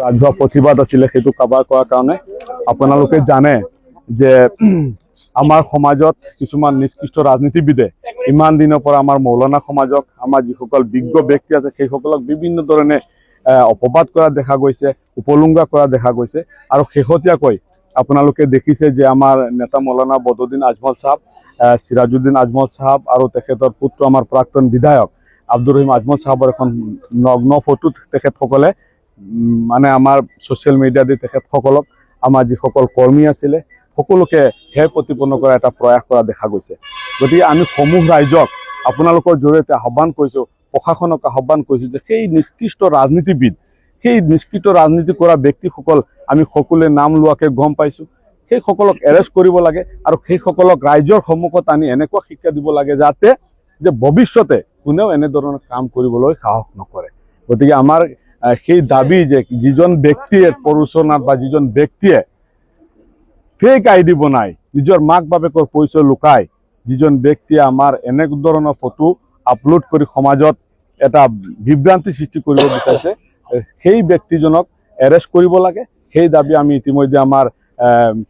ৰাজহুৱা প্ৰতিবাদ আছিলে সেইটো কাভাৰ কৰাৰ কাৰণে আপোনালোকে জানে যে আমাৰ সমাজত কিছুমান নিষ্কৃষ্ট ৰাজনীতিবিদে ইমান দিনৰ পৰা আমাৰ মৌলানা সমাজক আমাৰ যিসকল বিজ্ঞ ব্যক্তি আছে সেইসকলক বিভিন্ন ধৰণে অপবাদ কৰা দেখা গৈছে, উপলুংগা কৰা দেখা গৈছে। আৰু শেহতীয়াকৈ আপোনালোকে দেখিছে যে আমাৰ নেতা মৌলানা বদৰুদ্দিন আজমল সাহেব, সিৰাজউদ্দিন আজমল সাহেব আৰু তেখেতৰ পুত্ৰ আমাৰ প্ৰাক্তন বিধায়ক আব্দুৰ ৰহিম আজমল সাহেবৰ এখন নগ্ন ফটোত তেখেতসকলে মানে আমাৰ ছ'চিয়েল মিডিয়া দি তেখেতসকলক আমাৰ যিসকল কৰ্মী আছিলে সকলোকে হেয় প্ৰতিপন্ন কৰা এটা প্ৰয়াস কৰা দেখা গৈছে। গতিকে আমি সমূহ ৰাইজক আপোনালোকৰ জৰিয়তে আহ্বান কৰিছোঁ, প্ৰশাসনক আহ্বান কৰিছোঁ যে সেই নিষ্কৃষ্ট ৰাজনীতিবিদ, সেই নিষ্কৃষ্ট ৰাজনীতি কৰা ব্যক্তিসকল আমি সকলোৱে নাম লোৱাকৈ গম পাইছোঁ, সেইসকলক এৰেষ্ট কৰিব লাগে আৰু সেইসকলক ৰাইজৰ সন্মুখত আনি এনেকুৱা শিক্ষা দিব লাগে যাতে যে ভৱিষ্যতে কোনেও এনেধৰণৰ কাম কৰিবলৈ সাহস নকৰে। গতিকে আমাৰ সেই দাবী যে যিজন ব্যক্তিয়ে প্ৰৰোচনাত বা যিজন ব্যক্তিয়ে ফেক আইডি বনাই নিজৰ মাক বাপেকৰ পৰিচয় লুকাই যিজন ব্যক্তিয়ে আমাৰ এনে ধৰণৰ ফটো আপলোড কৰি সমাজত এটা বিভ্ৰান্তি সৃষ্টি কৰিব বিচাৰিছে সেই ব্যক্তিজনক এৰেষ্ট কৰিব লাগে। সেই দাবী আমি ইতিমধ্যে আমাৰ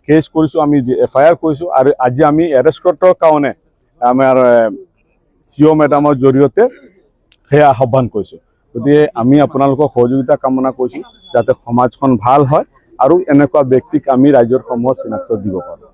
কেছ কৰিছোঁ, আমি FIR কৰিছোঁ আৰু আজি আমি এৰেষ্ট কৰাৰ কাৰণে আমাৰ CO মেডামৰ জৰিয়তে সেয়া আহ্বান কৰিছোঁ। গতিকে আমি আপোনালোকৰ সহযোগিতা কামনা কৰিছোঁ যাতে সমাজখন ভাল হয় আৰু এনেকুৱা ব্যক্তিক আমি ৰাইজৰ সমূহত চিনাক্ত দিব পাৰোঁ।